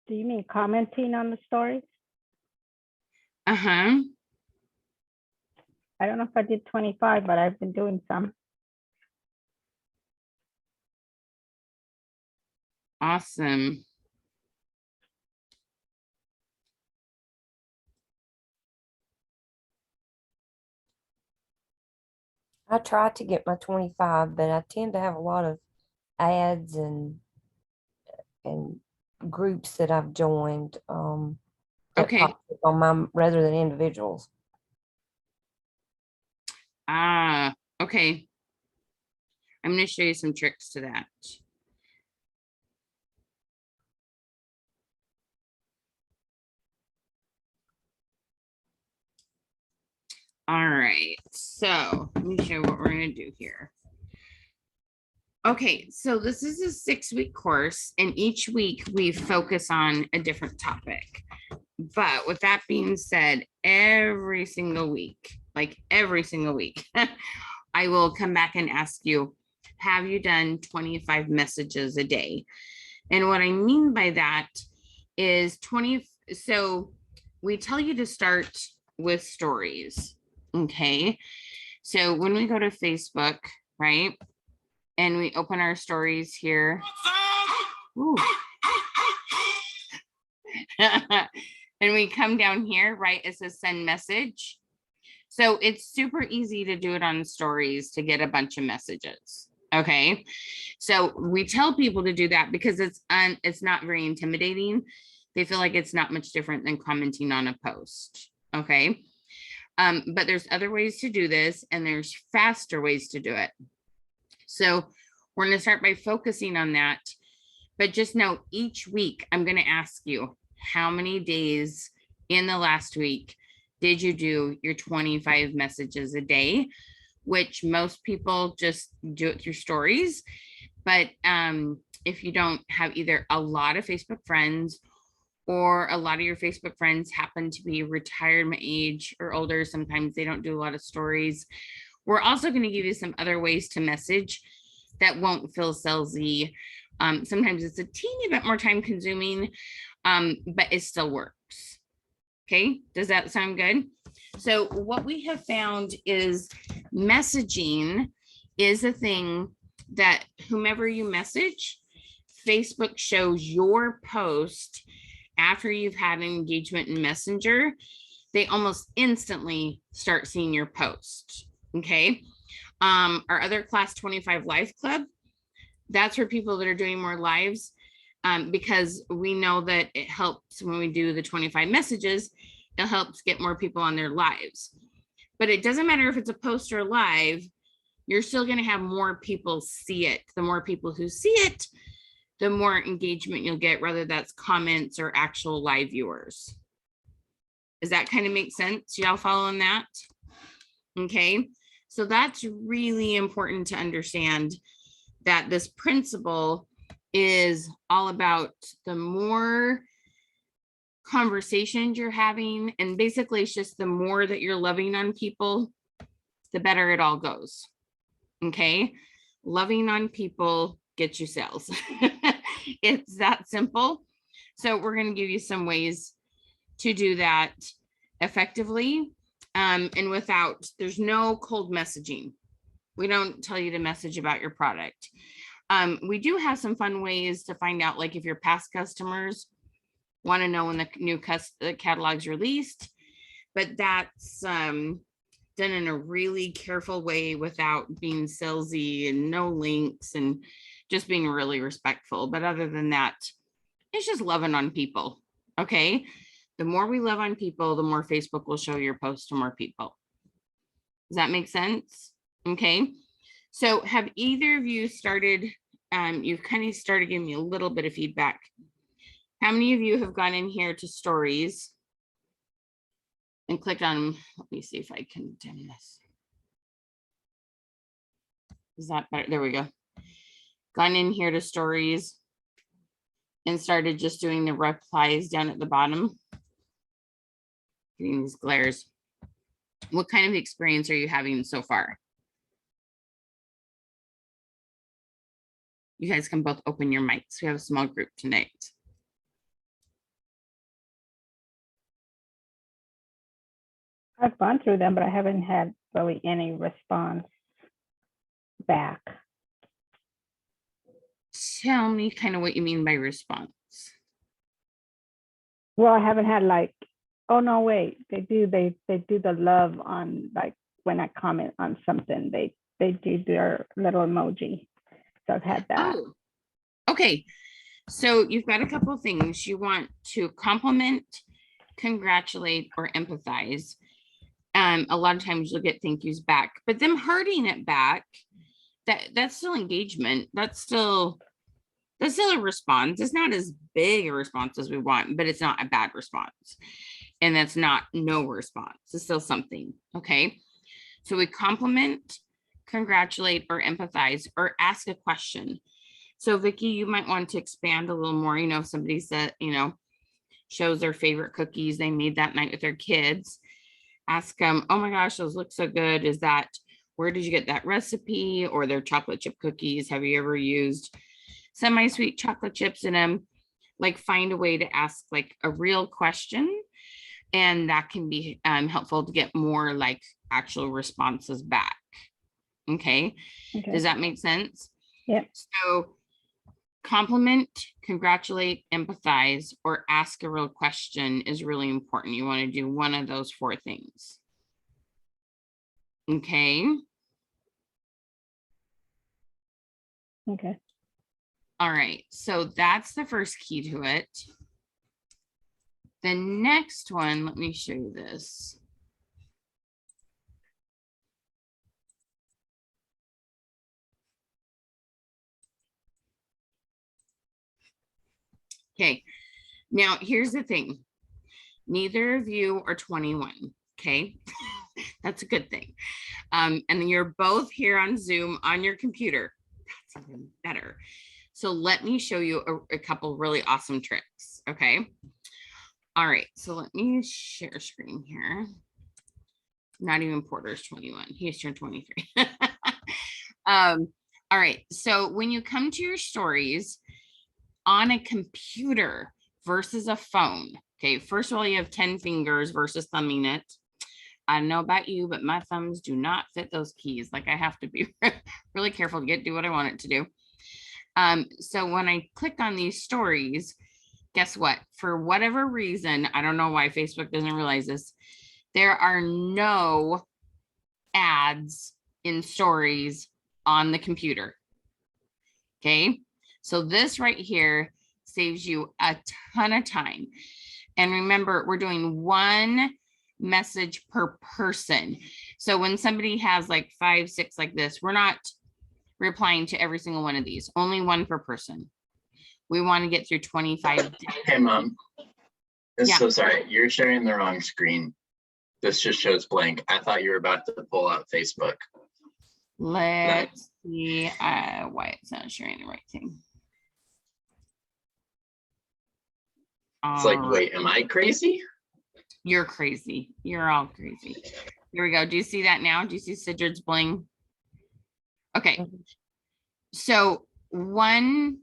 Do you mean commenting on the stories? Uh-huh. I don't know if I did 25, but I've been doing some. Awesome. I try to get my 25, but I tend to have a lot of ads and groups that I've joined that Okay. pop up on my rather than individuals. Ah, okay. I'm going to show you some tricks to that. All right, so let me show you what we're going to do here. Okay, so this is a 6-week course, and each week we focus on a different topic. But with that being said, every single week, like every single week, I will come back and ask you, have you done 25 messages a day? And what I mean by that is 20. So we tell you to start with stories. Okay. So when we go to Facebook, right, and we open our stories here. Ooh. And we come down here, right, it says send message. So it's super easy to do it on stories to get a bunch of messages. Okay. So we tell people to do that because it's not very intimidating. They feel like it's not much different than commenting on a post. Okay. But there's other ways to do this, and there's faster ways to do it. So we're going to start by focusing on that. But just know each week, I'm going to ask you, how many days in the last week did you do your 25 messages a day? Which most people just do it through stories. But if you don't have either a lot of Facebook friends, or a lot of your Facebook friends happen to be retirement age or older, sometimes they don't do a lot of stories. We're also going to give you some other ways to message that won't feel salesy. Sometimes it's a teeny bit more time consuming, but it still works. Okay, does that sound good? So what we have found is messaging is a thing that whomever you message, Facebook shows your post after you've had an engagement in Messenger. They almost instantly start seeing your post. Okay. Our other Class 25 Live Club, that's for people that are doing more lives, because we know that it helps when we do the 25 messages, it helps get more people on their lives. But it doesn't matter if it's a post or live, you're still going to have more people see it. The more people who see it, the more engagement you'll get, whether that's comments or actual live viewers. Does that kind of make sense? Y'all following that? Okay. So that's really important to understand, that this principle is all about the more conversations you're having, and basically it's just the more that you're loving on people, the better it all goes. Okay. Loving on people gets you sales. It's that simple. So we're going to give you some ways to do that effectively, and without, there's no cold messaging. We don't tell you to message about your product. We do have some fun ways to find out, like if your past customers want to know when the new catalog's released, but that's done in a really careful way without being salesy, and no links, and just being really respectful. But other than that, it's just loving on people. Okay. The more we love on people, the more Facebook will show your post to more people. Does that make sense? Okay. So have either of you started, you've kind of started giving me a little bit of feedback. How many of you have gone in here to stories and clicked on, let me see if I can dim this. Is that better? There we go. Gone in here to stories and started just doing the replies down at the bottom. Getting these glares. What kind of experience are you having so far? You guys can both open your mics. We have a small group tonight. I've gone through them, but I haven't had really any response back. Tell me kind of what you mean by response. Well, I haven't had like, oh no, wait, they do the love on, like, when I comment on something, they do their little emoji. So I've had that. Oh, okay. So you've got a couple of things you want to compliment, congratulate, or empathize. A lot of times you'll get thank yous back, but them hearting it back, that's still engagement. That's still a response. It's not as big a response as we want, but it's not a bad response. And that's not no response. It's still something. Okay. So we compliment, congratulate, or empathize, or ask a question. So Vicki, you might want to expand a little more. You know, if somebody said, you know, shows their favorite cookies they made that night with their kids. Ask them, oh my gosh, those look so good. Is that, where did you get that recipe? Or their chocolate chip cookies? Have you ever used semi-sweet chocolate chips in them? Like, find a way to ask like a real question. And that can be helpful to get more like actual responses back. Okay. Okay. Does that make sense? Yeah. So compliment, congratulate, empathize, or ask a real question is really important. You want to do one of those 4 things. Okay. Okay. All right. So that's the first key to it. The next one, let me show you this. Okay. Now, here's the thing. Neither of you are 21. Okay. That's a good thing. And then you're both here on Zoom on your computer. That's even better. So let me show you a couple really awesome tricks. Okay. All right. So let me share screen here. Not even Porter's 21. He's turned 23. All right. So when you come to your stories on a computer versus a phone, okay, first of all, you have 10 fingers versus thumbing it. I don't know about you, but my thumbs do not fit those keys. Like, I have to be really careful to do what I want it to do. So when I click on these stories, guess what? For whatever reason, I don't know why Facebook doesn't realize this, there are no ads in stories on the computer. Okay. So this right here saves you a ton of time. And remember, we're doing 1 message per person. So when somebody has like 5, 6 like this, we're not replying to every single one of these, only 1 per person. We want to get through 25. Hey, Mom. Yeah. So sorry, you're sharing the wrong screen. This just shows blank. I thought you were about to pull out Facebook. Let's see why it's not sharing the right thing. It's like, wait, am I crazy? You're crazy. You're all crazy. Here we go. Do you see that now? Do you see Sigrid's bling? Okay. So one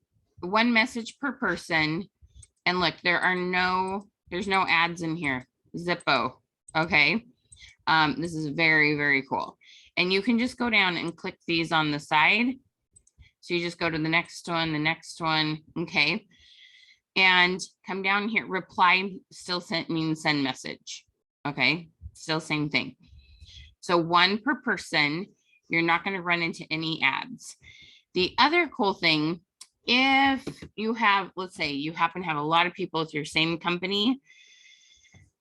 message per person. And look, there's no ads in here. Zippo. Okay. This is very, very cool. And you can just go down and click these on the side. So you just go to the next one. Okay. And come down here, reply still means send message. Okay. Still same thing. So 1 per person, you're not going to run into any ads. The other cool thing, if you have, let's say you happen to have a lot of people with your same company,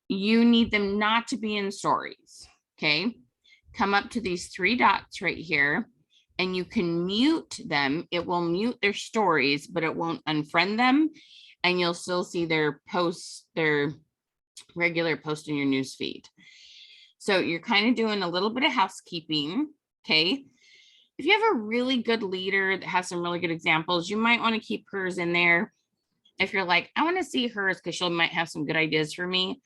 you need them not to be in stories. Okay. Come up to these 3 dots right here and you can mute them. It will mute their stories, but it won't unfriend them. And you'll still see their posts, their regular post in your news feed. So you're kind of doing a little bit of housekeeping. Okay. If you have a really good leader that has some really good examples, you might want to keep hers in there. If you're like, I want to see hers because she might have some good ideas for me.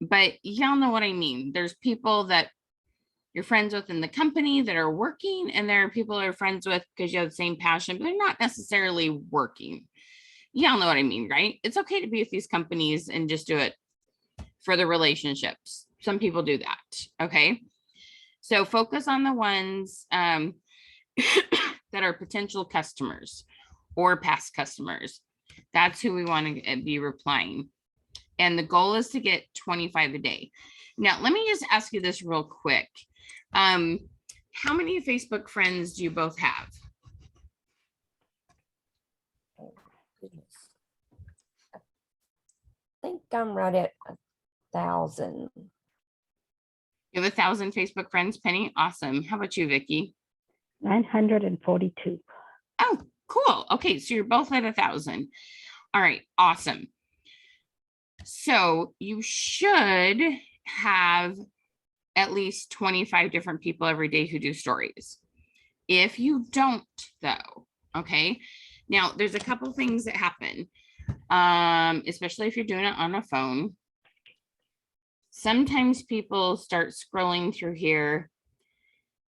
But y'all know what I mean. There's people that you're friends with in the company that are working, and there are people that are friends with because you have the same passion, but they're not necessarily working. Y'all know what I mean, right? It's okay to be with these companies and just do it for the relationships. some people do that. Okay. So focus on the ones that are potential customers or past customers. That's who we want to be replying. And the goal is to get 25 a day. Now, let me just ask you this real quick. How many Facebook friends do you both have? Goodness. I think I'm right at 1,000. You have 1,000 Facebook friends, Penny? Awesome. How about you, Vicky? 942. Oh, cool. Okay, so you're both at 1,000. All right, awesome. So you should have at least 25 different people every day who do stories. If you don't, though, okay. Now there's a couple things that happen, especially if you're doing it on a phone. Sometimes people start scrolling through here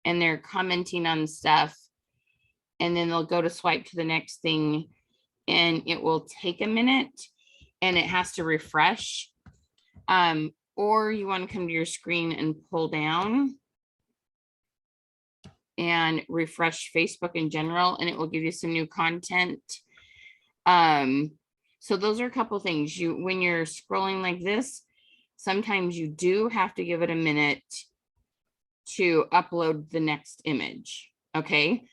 and they're commenting on stuff, and then they'll go to swipe to the next thing, and it will take a minute and it has to refresh. Or you want to come to your screen and pull down and refresh Facebook in general, and it will give you some new content. So those are a couple things. When you're scrolling like this, sometimes you do have to give it a minute to upload the next image. Okay.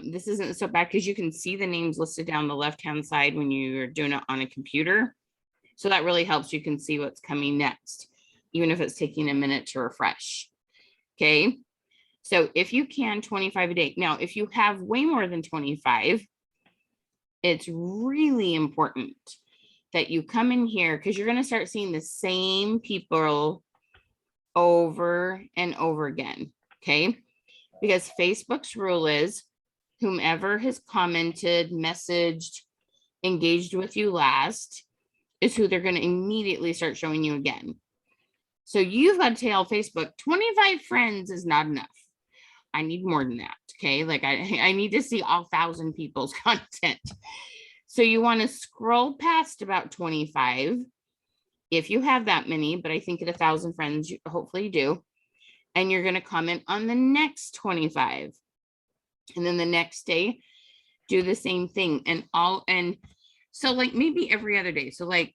This isn't so bad because you can see the names listed down the left-hand side when you're doing it on a computer. So that really helps. You can see what's coming next, even if it's taking a minute to refresh. Okay. So if you can, 25 a day. Now, if you have way more than 25, it's really important that you come in here, because you're going to start seeing the same people over and over again. Okay. Because Facebook's rule is whomever has commented, messaged, engaged with you last is who they're going to immediately start showing you again. So you've got to tell Facebook 25 friends is not enough. I need more than that. Okay. Like I need to see all 1,000 people's content. So you want to scroll past about 25 if you have that many, but I think at 1,000 friends, hopefully you do. And you're going to comment on the next 25. And then the next day, do the same thing. And so like maybe every other day. So like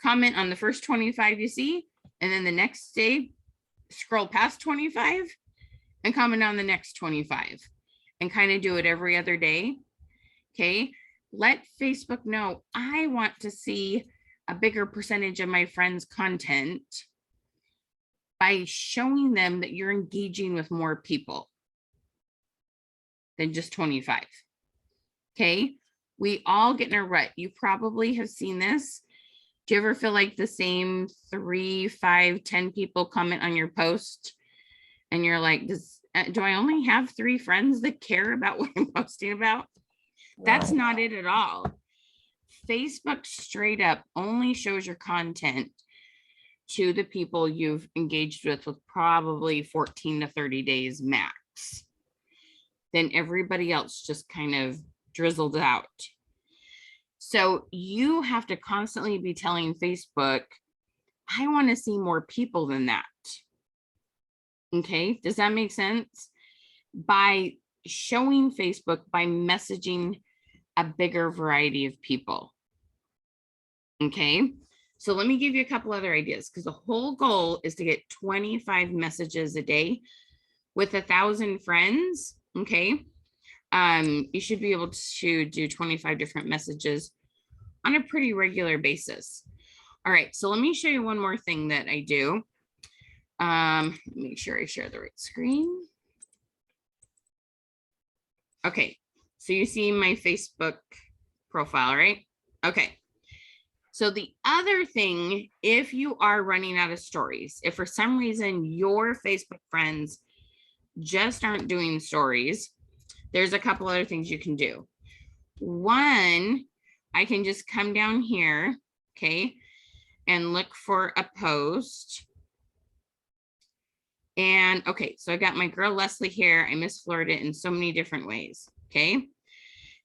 comment on the first 25 you see, and then the next day, scroll past 25 and comment on the next 25 and kind of do it every other day. Okay. Let Facebook know I want to see a bigger percentage of my friends' content by showing them that you're engaging with more people than just 25. Okay. We all get in a rut. You probably have seen this. Do you ever feel like the same 3, 5, 10 people comment on your post and you're like, do I only have 3 friends that care about what I'm posting about? That's Right. not it at all. Facebook straight up only shows your content to the people you've engaged with probably 14 to 30 days max. Then everybody else just kind of drizzled out. So you have to constantly be telling Facebook, I want to see more people than that. Okay, does that make sense? By showing Facebook, by messaging a bigger variety of people. Okay, so let me give you a couple other ideas, because the whole goal is to get 25 messages a day with 1,000 friends. Okay, you should be able to do 25 different messages on a pretty regular basis. All right, so let me show you one more thing that I do. Make sure I share the right screen. Okay, so you see my Facebook profile, right? Okay. So the other thing, if you are running out of stories, if for some reason your Facebook friends just aren't doing stories, there's a couple other things you can do. One, I can just come down here, okay, and look for a post. And okay, so I got my girl Leslie here. I Miss Florida in so many different ways, okay?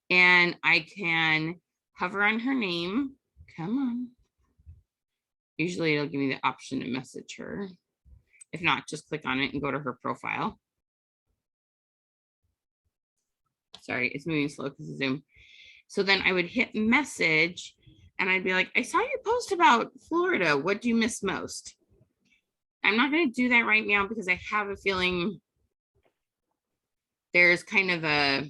And I can hover on her name. Come on. Usually it'll give me the option to message her. If not, just click on it and go to her profile. Sorry, it's moving slow because of Zoom. So then I would hit message and I'd be like, I saw your post about Florida. What do you miss most? I'm not going to do that right now because I have a feeling there's kind of a,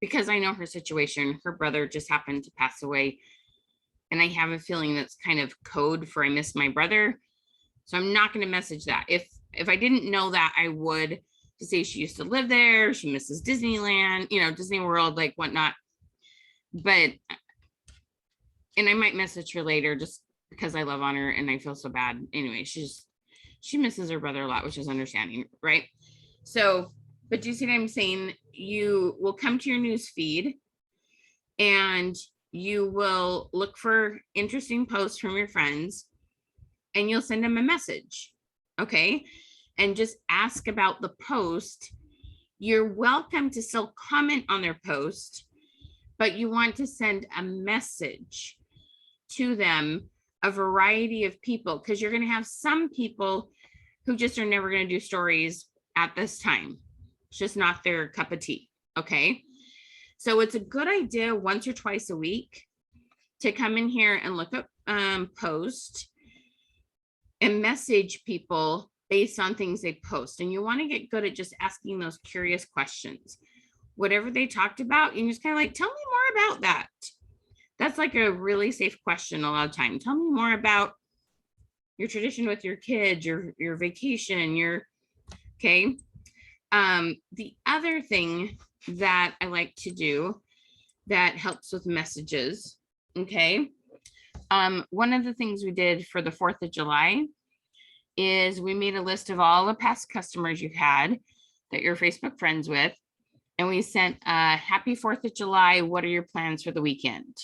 because I know her situation, her brother just happened to pass away. And I have a feeling that's kind of code for I miss my brother. So I'm not going to message that. If I didn't know that, I would to say she used to live there. She misses Disneyland, you know, Disney World, like whatnot. But, and I might message her later just because I love on her and I feel so bad. Anyway, she misses her brother a lot, which is understanding, right? So, but do you see what I'm saying? You will come to your news feed and you will look for interesting posts from your friends and you'll send them a message. Okay. And just ask about the post. You're welcome to still comment on their post, but you want to send a message to them, a variety of people, because you're going to have some people who just are never going to do stories at this time. It's just not their cup of tea. Okay. So it's a good idea once or twice a week to come in here and look up post and message people based on things they post. And you want to get good at just asking those curious questions. Whatever they talked about, you just kind of like, tell me more about that. That's like a really safe question a lot of time. Tell me more about your tradition with your kids, your vacation, okay. The other thing that I like to do that helps with messages, okay. One of the things we did for the 4th of July is we made a list of all the past customers you've had that you're Facebook friends with. And we sent a happy 4th of July. What are your plans for the weekend?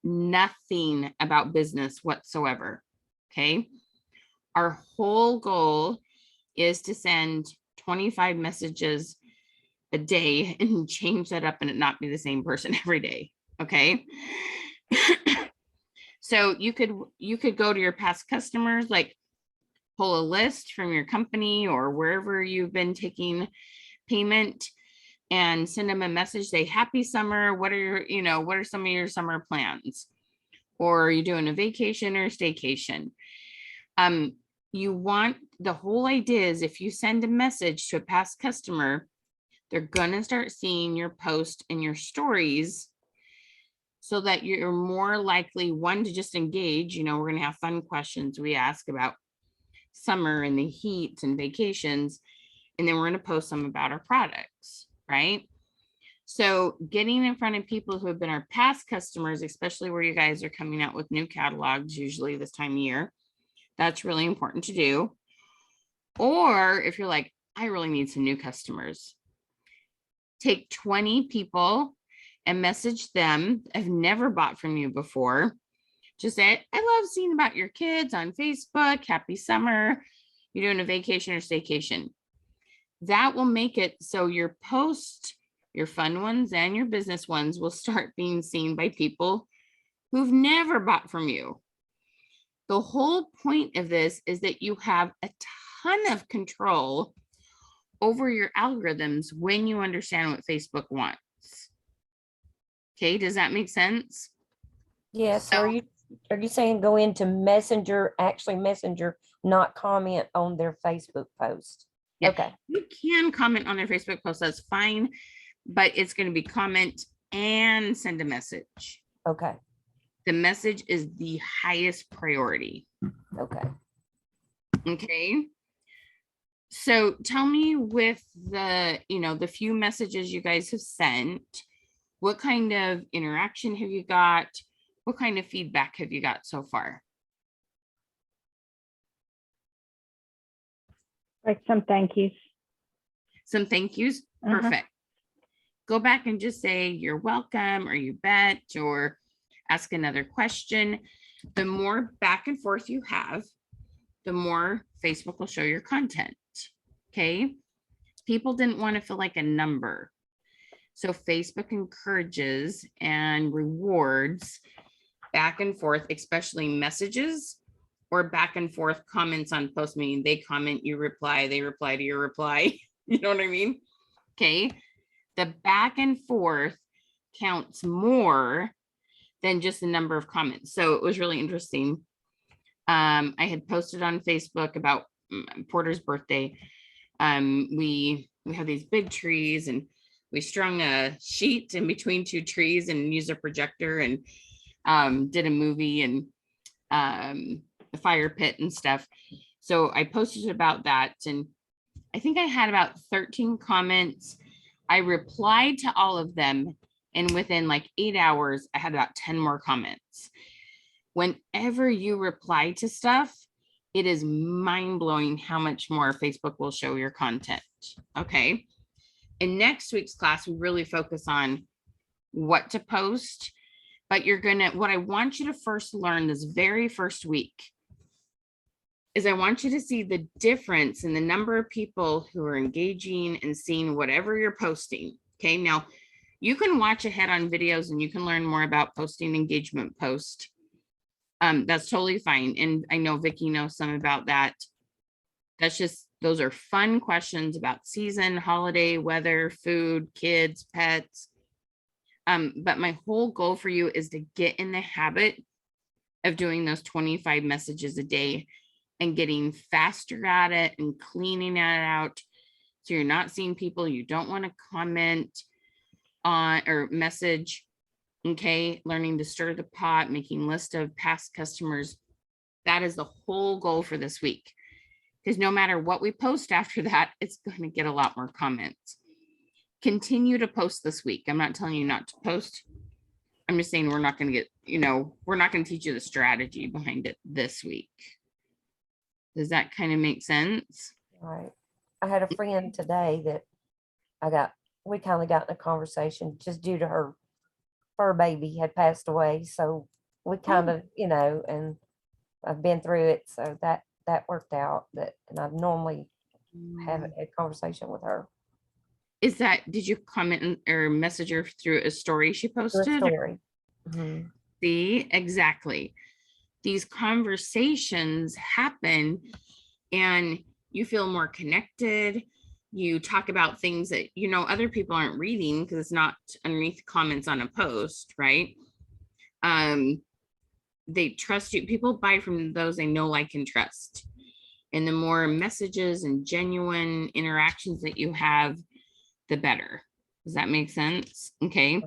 Nothing about business whatsoever. Okay. Our whole goal is to send 25 messages a day and change that up and it not be the same person every day. Okay. So you could go to your past customers, like pull a list from your company or wherever you've been taking payment and send them a message, say happy summer. What are some of your summer plans? Or are you doing a vacation or a staycation? You want, the whole idea is if you send a message to a past customer, they're gonna start seeing your post and your stories so that you're more likely, one, to just engage. We're gonna have fun questions we ask about summer and the heat and vacations, and then we're gonna post some about our products, right? So getting in front of people who have been our past customers, especially where you guys are coming out with new catalogs, usually this time of year, that's really important to do. Or if you're like, I really need some new customers, take 20 people and message them. I've never bought from you before. Just say, I love seeing about your kids on Facebook. Happy summer. You're doing a vacation or staycation. That will make it so your post, your fun ones and your business ones, will start being seen by people who've never bought from you. The whole point of this is that you have a ton of control over your algorithms when you understand what Facebook wants. Okay, does that make sense? Yes. So- Are you saying go into Messenger, actually Messenger, not comment on their Facebook post? Yeah. Okay. You can comment on their Facebook post, that's fine, but it's going to be comment and send a message. Okay. The message is the highest priority. Okay. Okay. So tell me, with the few messages you guys have sent, what kind of interaction have you got? What kind of feedback have you got so far? Like some thank yous. Some thank yous. Uh-huh. Perfect. Go back and just say you're welcome, or you bet, or ask another question. The more back and forth you have, the more Facebook will show your content. Okay. People didn't want to feel like a number. So Facebook encourages and rewards back and forth, especially messages or back and forth comments on post, meaning they comment, you reply, they reply to your reply. You know what I mean? Okay. The back and forth counts more than just the number of comments. So it was really interesting. I had posted on Facebook about Porter's birthday. We have these big trees, and we strung a sheet in between two trees and used a projector, and did a movie, and the fire pit and stuff. So I posted about that, and I think I had about 13 comments. I replied to all of them, and within like 8 hours, I had about 10 more comments. Whenever you reply to stuff, it is mind-blowing how much more Facebook will show your content. Okay. In next week's class, we really focus on what to post, but what I want you to first learn this very first week is I want you to see the difference in the number of people who are engaging and seeing whatever you're posting. Okay. Now you can watch ahead on videos and you can learn more about posting engagement post. That's totally fine. And I know Vicki knows some about that. Those are fun questions about season, holiday, weather, food, kids, pets. But my whole goal for you is to get in the habit of doing those 25 messages a day and getting faster at it and cleaning it out. So you're not seeing people you don't want to comment on or message. Okay, learning to stir the pot, making list of past customers. That is the whole goal for this week. Because no matter what we post after that, it's going to get a lot more comments. Continue to post this week. I'm not telling you not to post. I'm just saying we're not going to get, we're not going to teach you the strategy behind it this week. Does that kind of make sense? Right. I had a friend today that we kind of got in a conversation just due to her fur baby had passed away. So we kind of, and I've been through it. So that worked out, and I normally haven't had a conversation with her. Did you comment or message her through a story she posted? Good story. Mm-hmm. See, exactly. These conversations happen and you feel more connected. You talk about things that, other people aren't reading because it's not underneath comments on a post, right? They trust you. People buy from those they know, like, and trust. And the more messages and genuine interactions that you have, the better. Does that make sense? Okay.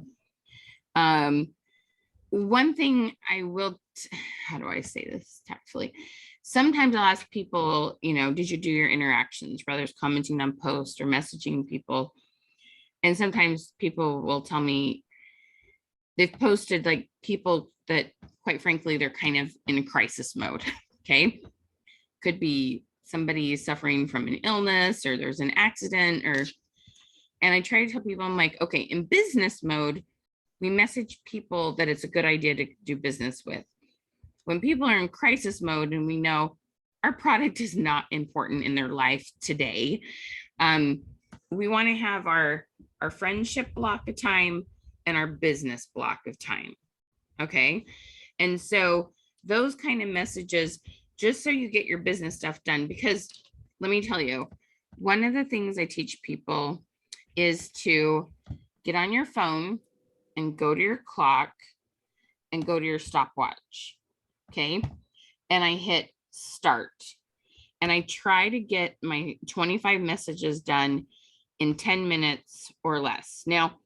One thing I will, how do I say this tactfully? Sometimes I'll ask people, did you do your interactions, whether it's commenting on posts or messaging people? And sometimes people will tell me they've posted like people that, quite frankly, they're kind of in a crisis mode. Okay. Could be somebody suffering from an illness or there's an accident and I try to tell people, I'm like, okay, in business mode, we message people that it's a good idea to do business with. When people are in crisis mode and we know our product is not important in their life today, we want to have our friendship block of time and our business block of time. Okay. And so those kind of messages, just so you get your business stuff done, because let me tell you, one of the things I teach people is to get on your phone and go to your clock and go to your stopwatch. Okay. And I hit start and I try to get my 25 messages done in 10 minutes or less. Now,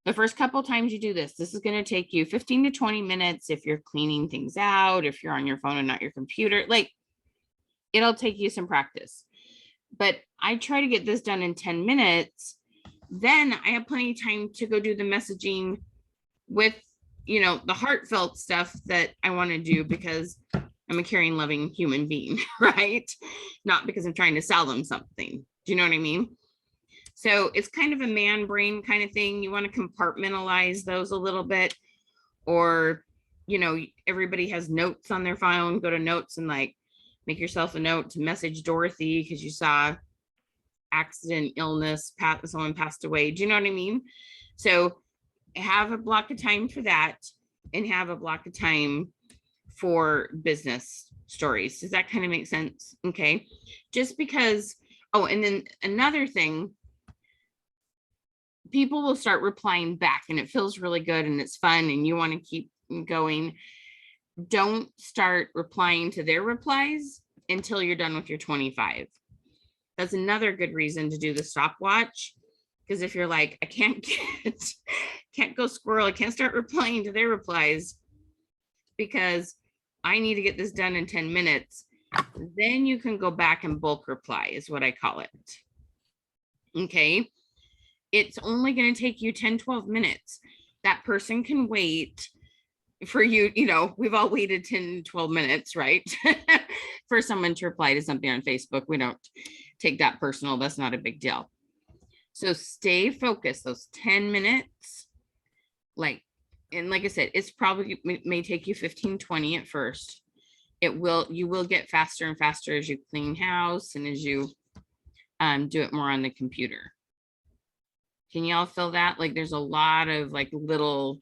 the first couple of times you do this is going to take you 15 to 20 minutes if you're cleaning things out, if you're on your phone and not your computer, like it'll take you some practice. But I try to get this done in 10 minutes. Then I have plenty of time to go do the messaging with, the heartfelt stuff that I want to do because I'm a caring, loving human being, right? Not because I'm trying to sell them something. Do you know what I mean? So it's kind of a man brain kind of thing. You want to compartmentalize those a little bit, or, everybody has notes on their phone, go to notes and like make yourself a note to message Dorothy because you saw accident, illness, someone passed away. Do you know what I mean? So have a block of time for that. and have a block of time for business stories. Does that kind of make sense? Okay. Just because, oh, and then another thing, people will start replying back and it feels really good and it's fun and you want to keep going. Don't start replying to their replies until you're done with your 25. That's another good reason to do the stopwatch. Because if you're like, I can't go squirrel, I can't start replying to their replies because I need to get this done in 10 minutes, then you can go back and bulk reply is what I call it. Okay. It's only going to take you 10, 12 minutes. That person can wait for you. You know, we've all waited 10, 12 minutes, right? For someone to reply to something on Facebook. We don't take that personal. That's not a big deal. So stay focused those 10 minutes. And like I said, it's probably may take you 15, 20 at first. You will get faster and faster as you clean house and as you do it more on the computer. Can y'all feel that? Like there's a lot of like little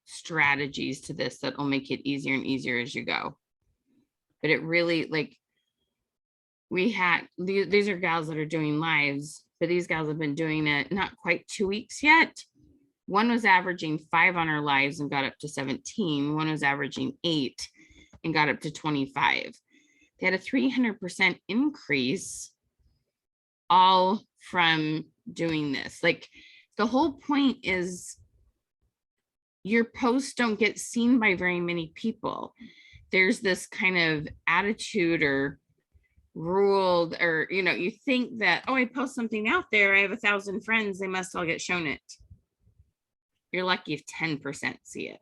strategies to this that will make it easier and easier as you go. But it really, like, these are gals that are doing lives, but these gals have been doing it not quite 2 weeks yet. One was averaging 5 on her lives and got up to 17. One was averaging 8 and got up to 25. They had a 300% increase all from doing this. Like the whole point is your posts don't get seen by very many people. There's this kind of attitude or ruled, or, you know, you think that, oh, I post something out there, I have 1,000 friends, they must all get shown it. You're lucky if 10% see it.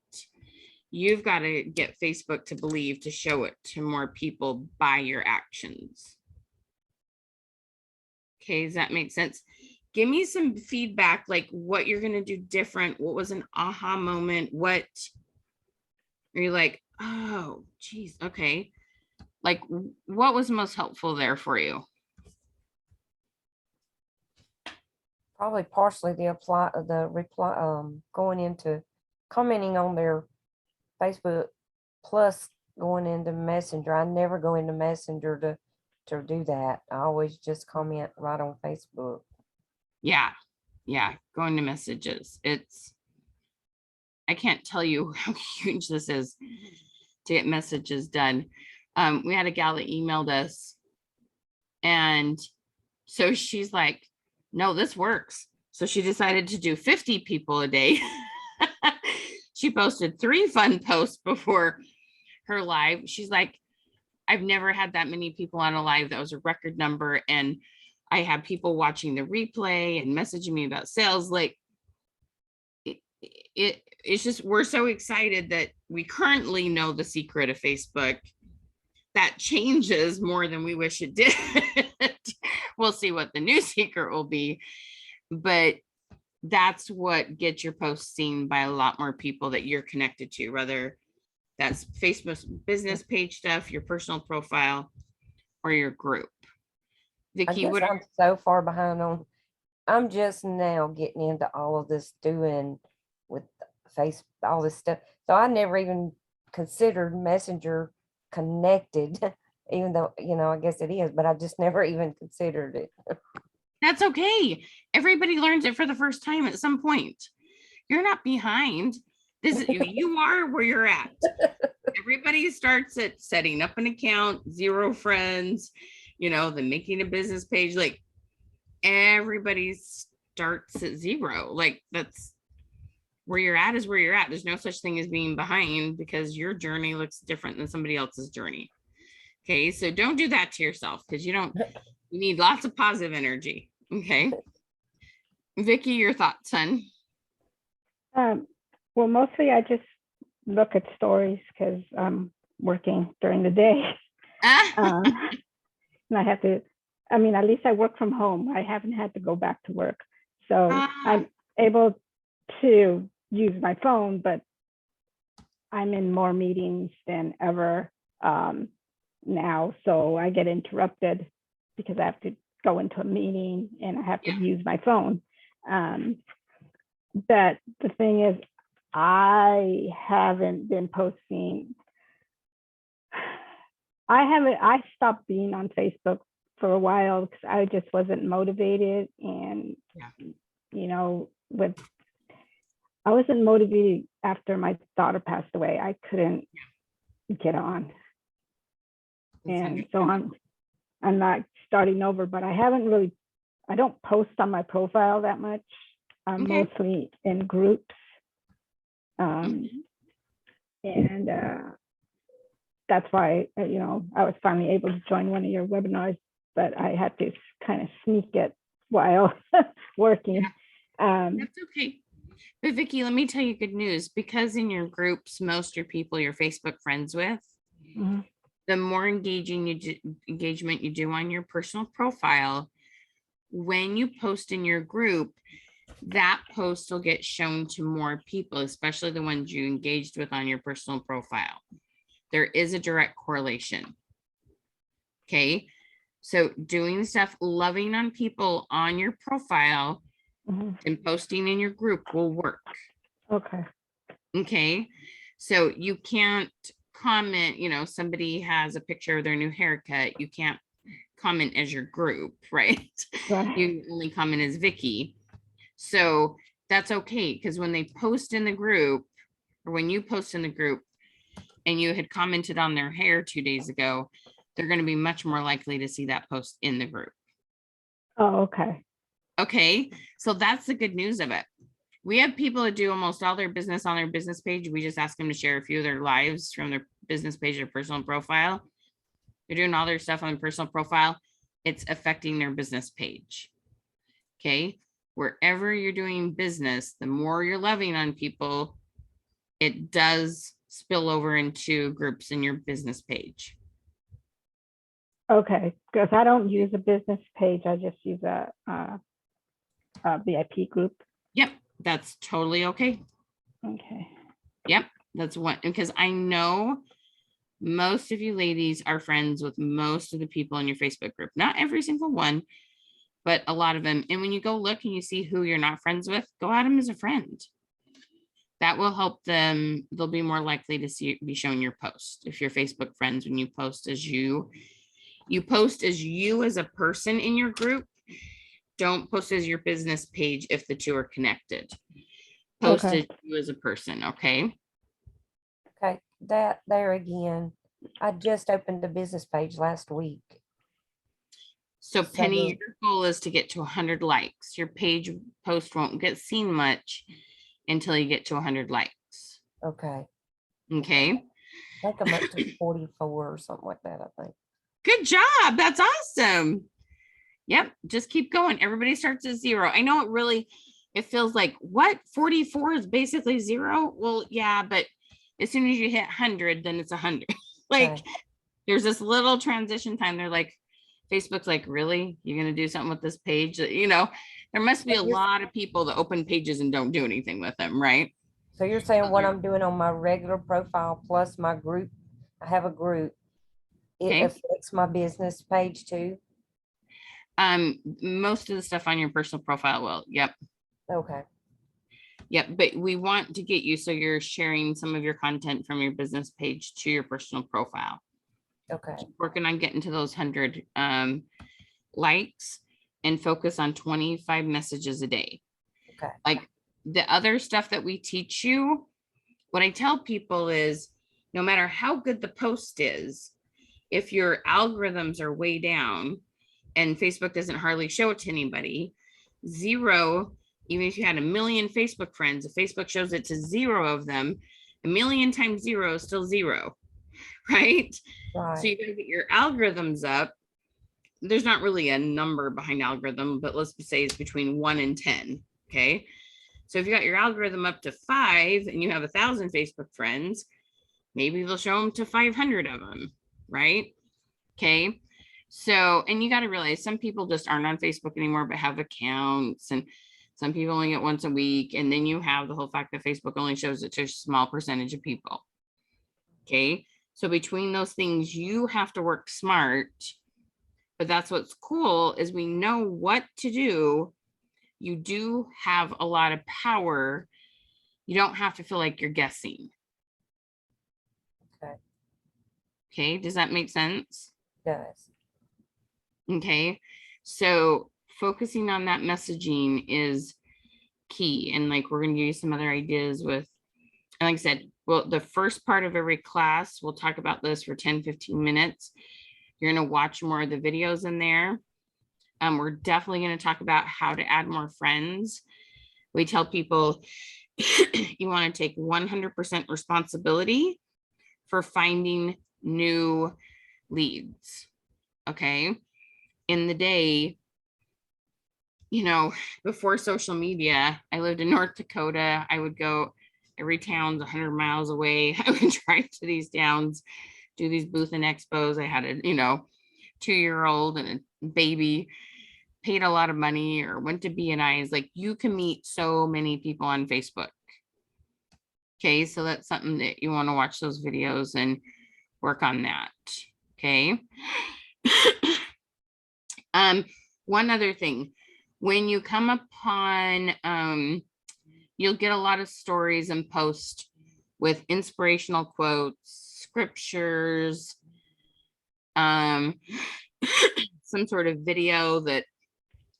You've got to get Facebook to believe to show it to more people by your actions. Okay, does that make sense? Give me some feedback, like what you're going to do different. What was an aha moment? What are you like, oh, geez, okay. Like what was most helpful there for you? Probably partially the reply, going into commenting on their Facebook, plus going into Messenger. I never go into Messenger to do that. I always just comment right on Facebook. Yeah. Going to messages. I can't tell you how huge this is to get messages done. We had a gal that emailed us, and so she's like, no, this works. So she decided to do 50 people a day. She posted 3 fun posts before her live. She's like, I've never had that many people on a live. That was a record number. And I have people watching the replay and messaging me about sales. Like it's just, we're so excited that we currently know the secret of Facebook. That changes more than we wish it did. We'll see what the new secret will be, but that's what gets your post seen by a lot more people that you're connected to, whether that's Facebook business page stuff, your personal profile, or your group. Vicky, what I'm so far behind on, I'm just now getting into all of this doing with face, all this stuff. So I never even considered Messenger connected, even though, you know, I guess it is, but I just never even considered it. That's okay. Everybody learns it for the first time at some point. You're not behind. You are where you're at. Everybody starts at setting up an account, 0 friends, you know, then making a business page. Like everybody starts at 0. Like that's where you're at is where you're at. There's no such thing as being behind because your journey looks different than somebody else's journey. Okay, so don't do that to yourself because you need lots of positive energy. Okay. Vicky, your thoughts, son? Well, mostly I just look at stories because I'm working during the day. And I have to, I mean, at least I work from home. I haven't had to go back to work. So I'm able to use my phone, but I'm in more meetings than ever now. So I get interrupted because I have to go into a meeting and I have to use my phone. But the thing is, I haven't been posting. I stopped being on Facebook for a while because I just wasn't motivated. And, Yeah. you know, I wasn't motivated after my daughter passed away. I couldn't get on. And so I'm not starting over, but I don't post on my profile that much. I'm Okay. mostly in groups. And that's why, you know, I was finally able to join one of your webinars, but I had to kind of sneak it while working. That's okay. But Vicki, let me tell you good news, because in your groups, most are people you're Facebook friends with. Mhm. The more engagement you do on your personal profile, when you post in your group, that post will get shown to more people, especially the ones you engaged with on your personal profile. There is a direct correlation. Okay. So doing stuff, loving on people on your profile Mhm. and posting in your group will work. Okay. Okay. So you can't comment, you know, somebody has a picture of their new haircut. You can't comment as your group, right? Right. You only comment as Vicki. So that's okay, because when they post in the group, or when you post in the group and you had commented on their hair 2 days ago, they're going to be much more likely to see that post in the group. Oh, okay. Okay. So that's the good news of it. We have people that do almost all their business on their business page. We just ask them to share a few of their lives from their business page or personal profile. They're doing all their stuff on their personal profile. It's affecting their business page. Okay. Wherever you're doing business, the more you're loving on people, it does spill over into groups in your business page. Okay. Because I don't use a business page. I just use a VIP group. Yep. That's totally okay. Okay. Yep. That's what, because I know most of you ladies are friends with most of the people in your Facebook group. Not every single one, but a lot of them. And when you go look and you see who you're not friends with, go at them as a friend. That will help them. They'll be more likely to be shown your post. If you're Facebook friends, when you post as you post as you as a person in your group. Don't post as your business page if the two are connected. Post as you as a person, okay? Okay, that there again, I just opened a business page last week. So Penny, your goal is to get to 100 likes. Your page post won't get seen much until you get to 100 likes. Okay. Okay. I think I'm up to 44 or something like that, I think. Good job. That's awesome. Yep. Just keep going. Everybody starts at 0. I know it feels like, what? 44 is basically 0? Well, yeah, but as soon as you hit 100, then it's 100. Like, okay. There's this little transition time. They're like, Facebook's like, really? You're going to do something with this page? You know, there must be a lot of people that open pages and don't do anything with them, right? So you're saying what I'm doing on my regular profile plus my group, I have a group, it affects my business page too? Most of the stuff on your personal profile will. Yep. Okay. Yep. But we want to get you so you're sharing some of your content from your business page to your personal profile. Okay. Working on getting to those 100 likes and focus on 25 messages a day. Okay. Like the other stuff that we teach you, what I tell people is no matter how good the post is, if your algorithms are way down and Facebook doesn't hardly show it to anybody, 0, even if you had 1 million Facebook friends, if Facebook shows it to 0 of them, 1 million times 0 is still 0, right? So you gotta get your algorithms up. There's not really a number behind algorithm, but let's say it's between 1 and 10, okay? So if you got your algorithm up to 5 and you have 1,000 Facebook friends, maybe they'll show them to 500 of them, right? Okay. So, and you got to realize some people just aren't on Facebook anymore, but have accounts, and some people only get once a week. And then you have the whole fact that Facebook only shows it to a small percentage of people. Okay. So between those things, you have to work smart, but that's what's cool is we know what to do. You do have a lot of power You don't have to feel like you're guessing. Okay. Okay, does that make sense? Does. Okay, so focusing on that messaging is key. And like, we're going to give you some other ideas with, and like I said, well, the first part of every class, we'll talk about this for 10-15 minutes. You're going to watch more of the videos in there. We're definitely going to talk about how to add more friends. We tell people you want to take 100% responsibility for finding new leads. Okay. In the day, you know, before social media, I lived in North Dakota. I would go, every town's 100 miles away. I would drive to these towns, do these booth and expos. I had a, 2-year-old and a baby, paid a lot of money, or went to BNI's. Like, you can meet so many people on Facebook. Okay, so that's something that you want to watch those videos and work on that. Okay. One other thing, when you come upon, you'll get a lot of stories and posts with inspirational quotes, scriptures, some sort of video that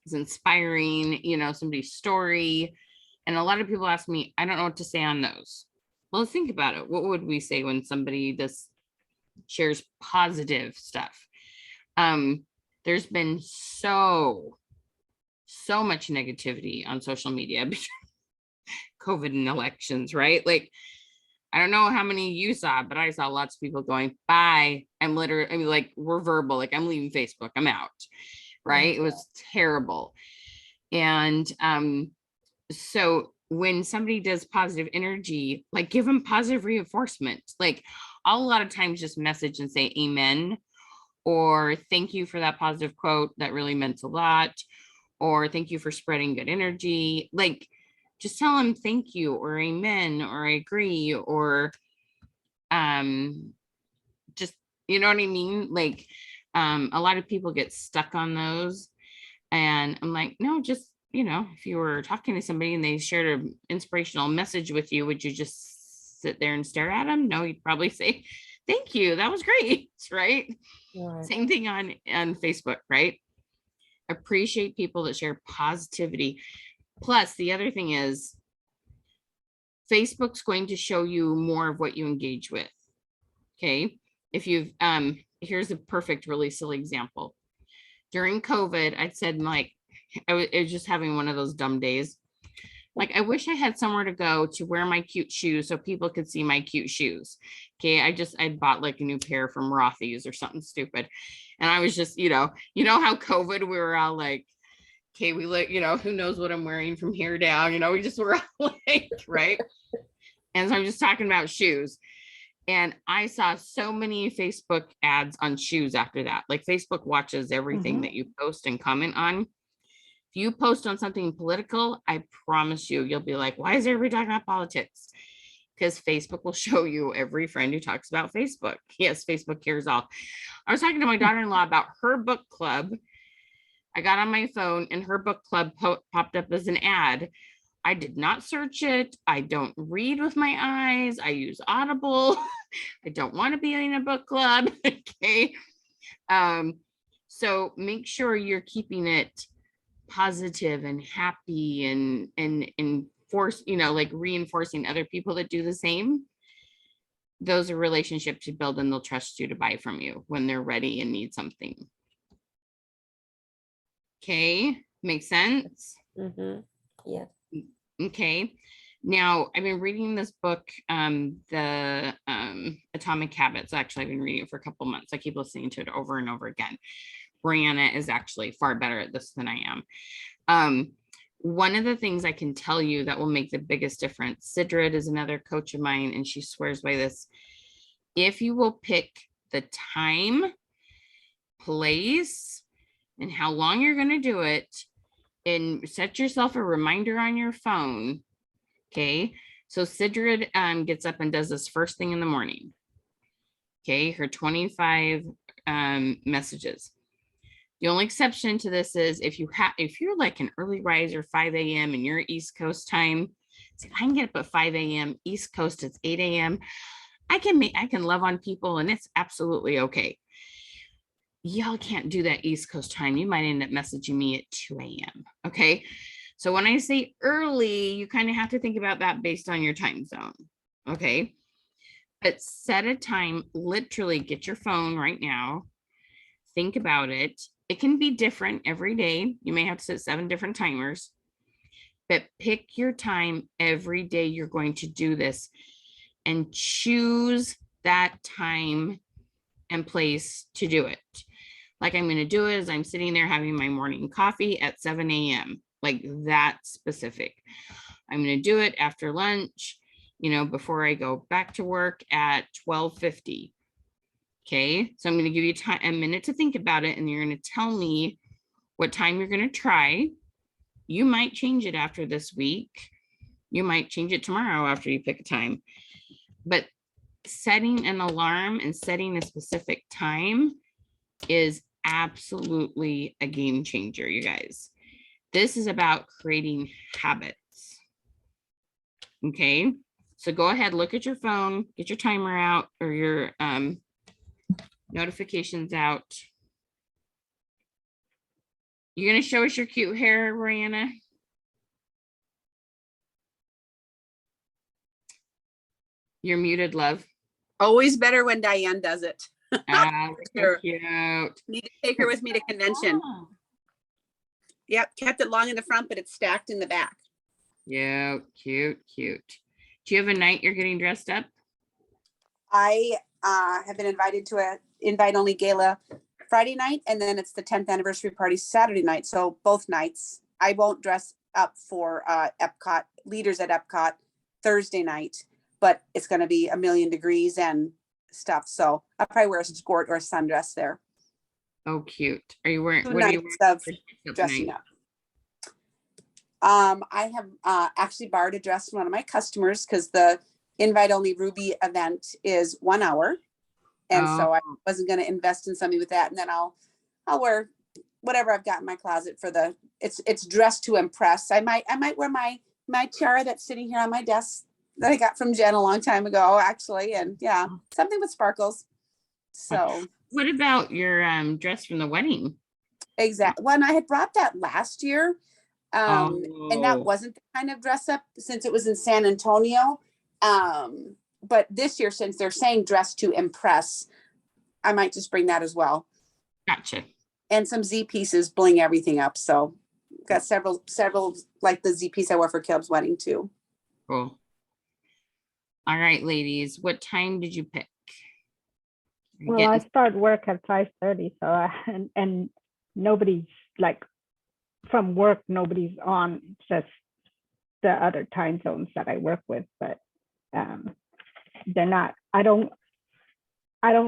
is inspiring, somebody's story. And a lot of people ask me, I don't know what to say on those. Well, think about it. What would we say when somebody just shares positive stuff? There's been so much negativity on social media between COVID and elections, right? Like, I don't know how many you saw, but I saw lots of people going, bye. I'm literally, like, we're verbal, like, I'm leaving Facebook, I'm out, right? It was terrible. And so when somebody does positive energy, like, give them positive reinforcement. Like, I'll a lot of times just message and say amen, or thank you for that positive quote, that really meant a lot, or thank you for spreading good energy. Like, just tell them thank you, or amen, or I agree, or just, you know what I mean? Like, a lot of people get stuck on those, and I'm like, no, just, if you were talking to somebody and they shared an inspirational message with you, would you just sit there and stare at them? No, you'd probably say thank you, that was great. Right? Same thing on Facebook, right? Appreciate people that share positivity. Plus, the other thing is, Facebook's going to show you more of what you engage with. Okay. If you've, here's a perfect, really silly example. During COVID, I said, like, I was just having one of those dumb days. Like, I wish I had somewhere to go to wear my cute shoes so people could see my cute shoes. Okay. I bought like a new pair from Rothy's or something stupid. And I was just, how COVID, we were all like, okay, we look, who knows what I'm wearing from here down, we just were all like, right. And so I'm just talking about shoes. And I saw so many Facebook ads on shoes after that. Like, Facebook watches everything that you post and comment on. If you post on something political, I promise you'll be like, why is everybody talking about politics? Because Facebook will show you every friend who talks about Facebook. Yes, Facebook cares all. I was talking to my daughter-in-law about her book club. I got on my phone and her book club popped up as an ad. I did not search it. I don't read with my eyes. I use Audible. I don't want to be in a book club. Okay. So make sure you're keeping it positive and happy and force, like, reinforcing other people that do the same. Those are relationships you build, and they'll trust you to buy from you when they're ready and need something. Okay. Makes sense? Yeah. Okay. Now, I've been reading this book, the Atomic Habits. Actually, I've been reading it for a couple months. I keep listening to it over and over again. Brianna is actually far better at this than I am. One of the things I can tell you that will make the biggest difference, Sidrid is another coach of mine, and she swears by this. If you will pick the time, place, and how long you're going to do it, and set yourself a reminder on your phone. Okay. So Sidrid gets up and does this first thing in the morning. Okay. Her 25 messages. The only exception to this is if you're like an early riser, 5 a.m. and you're East Coast time, I can get up at 5 a.m. East Coast, it's 8 a.m. I can love on people and it's absolutely okay. Y'all can't do that East Coast time. You might end up messaging me at 2 a.m. Okay. So when I say early, you kind of have to think about that based on your time zone. Okay. But set a time, literally get your phone right now. Think about it. It can be different every day. You may have to set 7 different timers, but pick your time every day you're going to do this and choose that time and place to do it. Like I'm going to do it as I'm sitting there having my morning coffee at 7 a.m. Like that specific. I'm going to do it after lunch, before I go back to work at 12:50. Okay. So I'm going to give you a minute to think about it. And you're going to tell me what time you're going to try. You might change it after this week. You might change it tomorrow after you pick a time. But setting an alarm and setting a specific time is absolutely a game changer, you guys. This is about creating habits. Okay, so go ahead, look at your phone, get your timer out or your notifications out. You're going to show us your cute hair, Brianna? You're muted, love. Always better when Diane does it. So Sure. cute. Need to take her with me to convention. Oh, Yep, kept it long in the front, but it's stacked in the back. yeah, cute. Do you have a night you're getting dressed up? I have been invited to a invite-only gala Friday night, and then it's the 10th anniversary party Saturday night. So both nights. I won't dress up for Epcot, leaders at Epcot Thursday night, but it's going to be a million degrees and stuff. So I'll probably wear a skirt or a sundress there. Oh, cute. Are you wearing, 2 what are you nights wearing of for makeup dressing night? up. I have actually borrowed a dress from one of my customers because the invite-only Ruby event is 1 hour. And so I wasn't going to invest in something with that. And then I'll wear whatever I've got in my closet for it's dressed to impress. I might wear my tiara that's sitting here on my desk that I got from Jen a long time ago, actually. And yeah, something with sparkles. So What about your dress from the wedding? exactly. When I had brought that last year, and that Oh. wasn't the kind of dress up since it was in San Antonio. But this year, since they're saying dress to impress, I might just bring that as well. Gotcha. And some Z pieces bling everything up. So got several like the Z piece I wore for Caleb's wedding too. Cool. All right, ladies, what time did you pick? Well, I start work at 5:30, so and nobody's like from work, nobody's on, just the other time zones that I work with, but they're not, I don't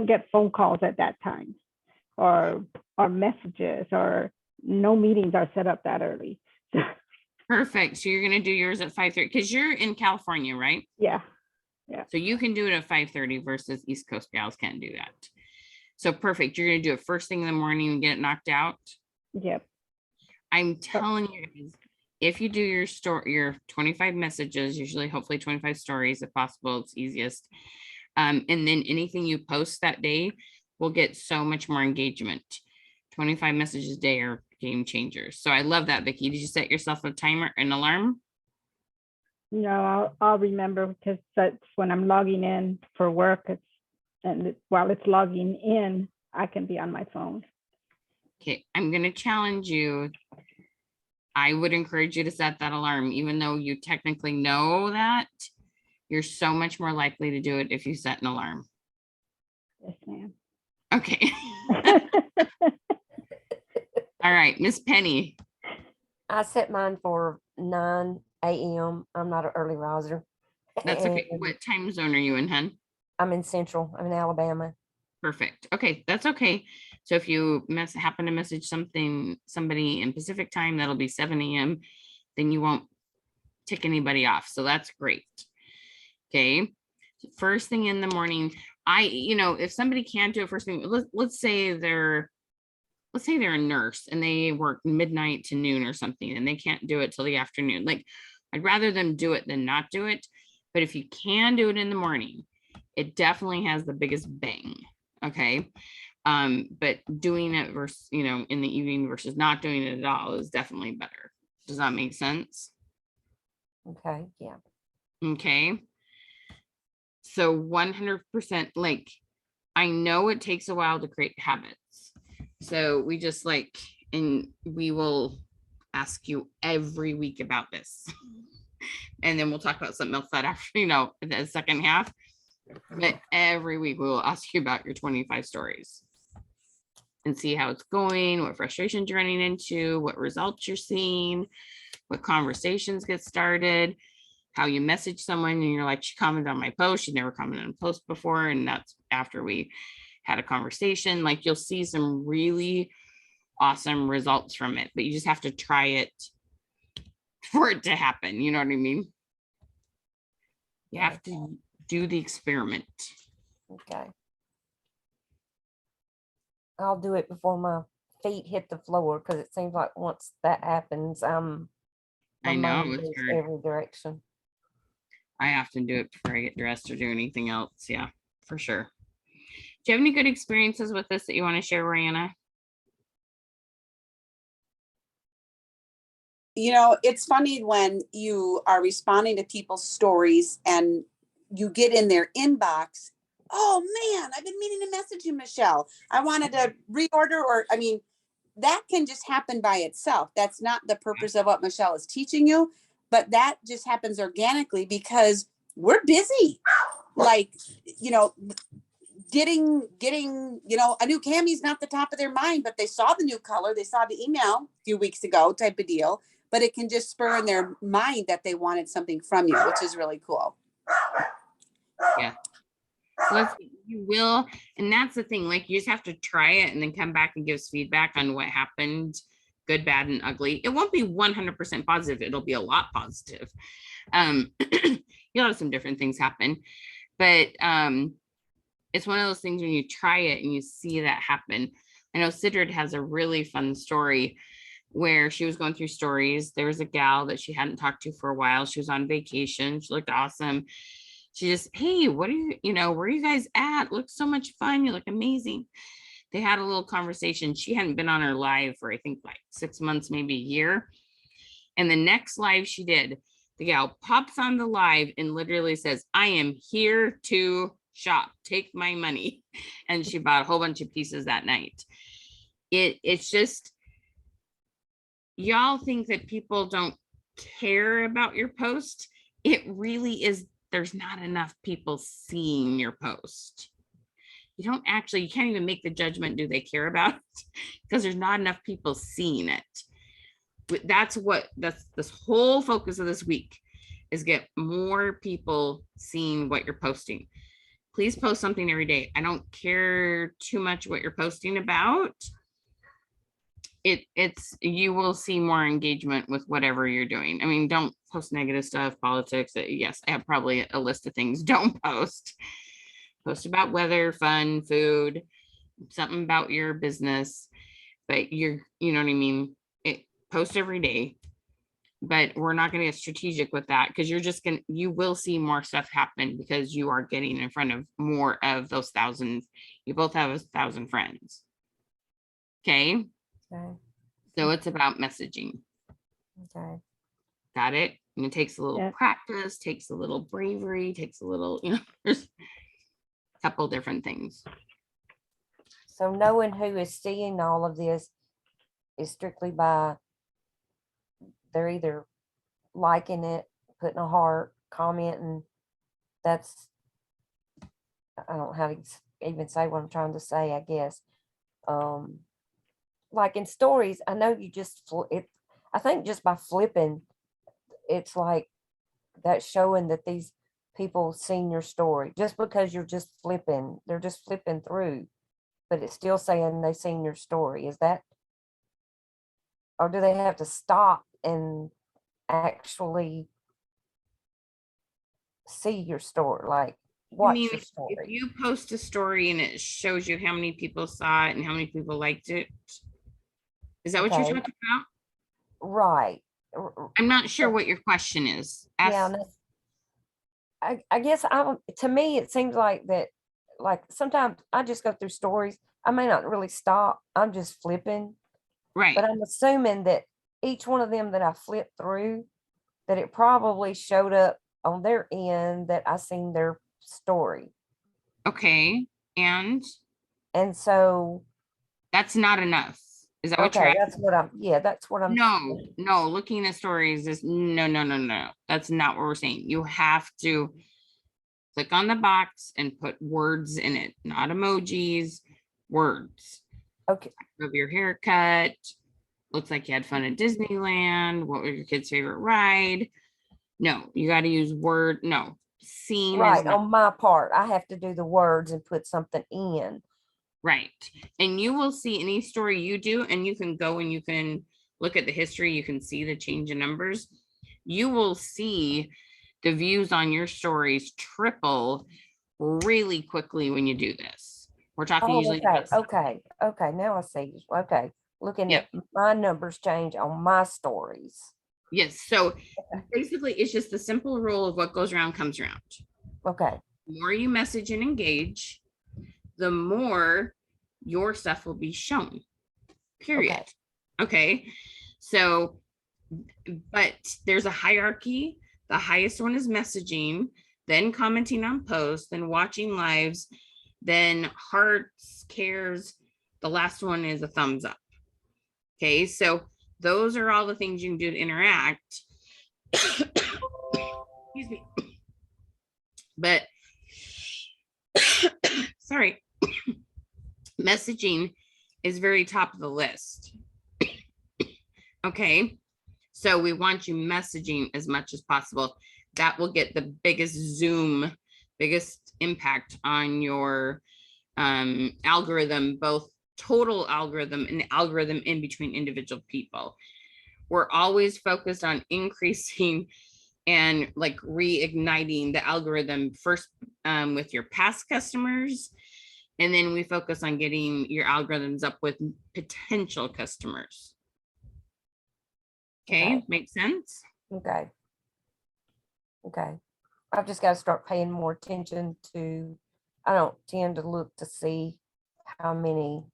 get phone calls at that time or messages, or no meetings are set up that early. Perfect. So you're going to do yours at 5:30 because you're in California, right? Yeah. So you can do it at 5:30 versus East Coast gals can't do that. So perfect. You're going to do it first thing in the morning and get it knocked out. Yep. I'm telling you guys, if you do your 25 messages, usually hopefully 25 stories if possible, it's easiest. And then anything you post that day will get so much more engagement. 25 messages a day are game changers. So I love that, Vicki. Did you set yourself a timer, an alarm? No, I'll remember, because that's when I'm logging in for work. While it's logging in, I can be on my phone. Okay, I'm going to challenge you. I would encourage you to set that alarm, even though you technically know that. You're so much more likely to do it if you set an alarm. Yes, ma'am. Okay. All right, Miss Penny. I set mine for 9 a.m. I'm not an early riser. That's okay. And What time zone are you in, hun? I'm in Central. I'm in Alabama. Perfect. Okay, that's okay. So if you happen to message somebody in Pacific time, that'll be 7 a.m. Then you won't tick anybody off. So that's great. Okay. First thing in the morning, if somebody can't do it first thing, let's say they're a nurse and they work midnight to noon or something, and they can't do it till the afternoon. Like, I'd rather them do it than not do it. But if you can do it in the morning, it definitely has the biggest bang. Okay. But doing it versus, in the evening versus not doing it at all is definitely better. Does that make sense? Okay, yeah. Okay. So 100%, like, I know it takes a while to create habits. So we just and we will ask you every week about this. And then we'll talk about something else that after, the second half. But every week we will ask you about your 25 stories and see how it's going, what frustrations you're running into, what results you're seeing, what conversations get started, how you message someone and you're like, she commented on my post, she never commented on a post before. And that's after we had a conversation. Like, you'll see some really awesome results from it, but you just have to try it for it to happen. You know what I mean? You have to do the experiment. Okay. I'll do it before my feet hit the floor, because it seems like once that happens, I my know, mind it's goes hard. every direction. I often do it before I get dressed or do anything else. Yeah, for sure. Do you have any good experiences with this that you want to share, Rihanna? It's funny when you are responding to people's stories and you get in their inbox. Oh man, I've been meaning to message you, Michelle. I wanted to reorder, that can just happen by itself. That's not the purpose of what Michelle is teaching you, but that just happens organically because we're busy. Like, getting, a new Cammy's not the top of their mind, but they saw the new color, they saw the email a few weeks ago type of deal, but it can just spur in their mind that they wanted something from you, which is really cool. Yeah. You will, and that's the thing, like, you just have to try it and then come back and give us feedback on what happened, good, bad, and ugly. It won't be 100% positive, it'll be a lot positive. You'll have some different things happen, but it's one of those things when you try it and you see that happen. I know Sidrid has a really fun story where she was going through stories. There was a gal that she hadn't talked to for a while. She was on vacation, she looked awesome. She just, hey, what are you, where are you guys at? Looks so much fun. You look amazing. They had a little conversation. She hadn't been on her live for, I think, like 6 months, maybe a year. And the next live she did, the gal pops on the live and literally says, I am here to shop. Take my money. And she bought a whole bunch of pieces that night. It's just, y'all think that people don't care about your post. It really is. There's not enough people seeing your post. You can't even make the judgment, do they care about it? Because there's not enough people seeing it. But that's this whole focus of this week, is get more people seeing what you're posting. Please post something every day. I don't care too much what you're posting about. You will see more engagement with whatever you're doing. I mean, don't post negative stuff, politics. Yes, I have probably a list of things. Don't post about weather, fun, food, something about your business, but you know what I mean? Post every day, but we're not going to get strategic with that, because you will see more stuff happen because you are getting in front of more of those thousands. You both have 1,000 friends. Okay. Okay. So it's about messaging. Okay. Got it? And it takes a little practice, takes a little bravery, takes a little, there's a couple different things. So knowing who is seeing all of this is strictly by, they're either liking it, putting a heart, commenting. I don't know how to even say what I'm trying to say, I guess. Like in stories, I know you just I think just by flipping, it's like that's showing that these people seen your story. Just because you're just flipping, they're just flipping through, but it's still saying they seen your story. Is that, or do they have to stop and actually see your story, like watch your If story? you post a story and it shows you how many people saw it and how many people liked it, is that what you're Okay. talking about? Right. I'm not sure what your question is. Yeah, Ask- I guess to me, it seems like that, like sometimes I just go through stories. I may not really stop. I'm just flipping, right. but I'm assuming that each one of them that I flipped through, that it probably showed up on their end that I seen their story. Okay. And And so, that's not enough. Is that what you're okay, asking? that's what I'm. No, no, looking at stories is no. That's not what we're saying. You have to click on the box and put words in it, not emojis, words. Okay, Of your haircut. Looks like you had fun at Disneyland. What was your kid's favorite ride? No, you got to use word. No, scene is right, not on my part, I have to do the words and put something in. right. And you will see any story you do, and you can go and you can look at the history. You can see the change in numbers. You will see the views on your stories triple really quickly when you do this. We're talking Oh, usually. okay, now I see. Okay, looking Yep. at my numbers change on my stories. Yes. So basically, it's just the simple rule of what goes around comes around. Okay, The more you message and engage, the more your stuff will be shown. Period. Okay. So, but there's a hierarchy. The highest one is messaging, then commenting on posts, then watching lives, then hearts, cares. The last one is a thumbs up. Okay. So those are all the things you can do to interact. Excuse me. But sorry, messaging is very top of the list. Okay, so we want you messaging as much as possible. That will get the biggest biggest impact on your algorithm, both total algorithm and algorithm in between individual people. We're always focused on increasing and like reigniting the algorithm first with your past customers. And then we focus on getting your algorithms up with potential customers. Okay, makes sense? okay. I've just got to start paying more attention to, I don't tend to look to see how many,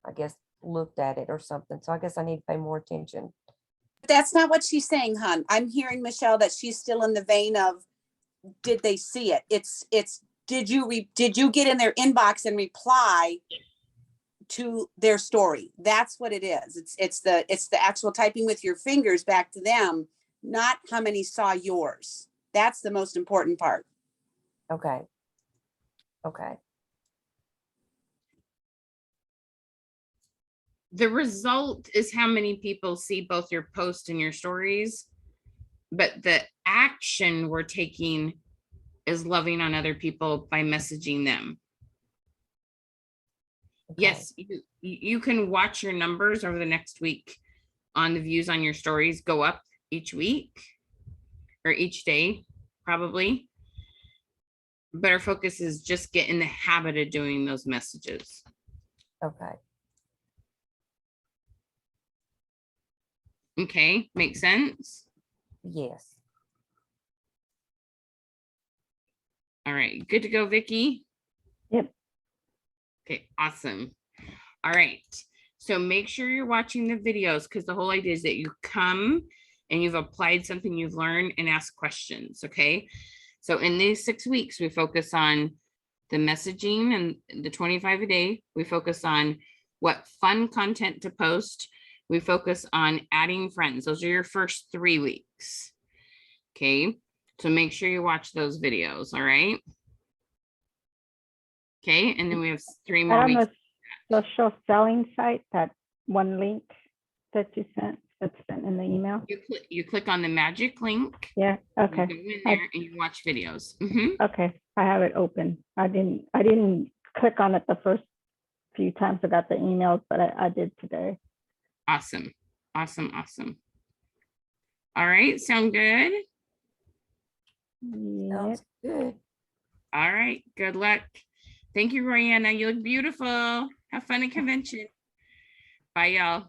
I guess, looked at it or something. So I guess I need to pay more attention. That's not what she's saying, hon. I'm hearing, Michelle, that she's still in the vein of, did they see it? It's, did you get in their inbox and reply to their story? That's what it is. It's the actual typing with your fingers back to them, not how many saw yours. That's the most important part. Okay. The result is how many people see both your post and your stories, but the action we're taking is loving on other people by messaging them. Okay. Yes, you can watch your numbers over the next week on the views on your stories go up each week or each day, probably. But our focus is just get in the habit of doing those messages. Okay. Okay, makes sense? Yes. All right, good to go, Vicky? Yep. Okay, awesome. All right, so make sure you're watching the videos because the whole idea is that you come and you've applied something you've learned and ask questions, okay? So in these 6 weeks, we focus on the messaging and the 25 a day. We focus on what fun content to post. We focus on adding friends. Those are your first 3 weeks. Okay, so make sure you watch those videos, all right? Okay, and then we have 3 more On weeks. the social selling site, that one link that you sent, that's sent in the email. You click on the magic link. Yeah, You okay, go in there and you watch videos. Mhm. okay. I have it open. I didn't click on it the first few times I got the emails, but I did today. Awesome, awesome, awesome. All right, sound good? Yep. Sounds good. All right, good luck. Thank you, Royanna. You look beautiful. Have fun at convention. Bye, y'all.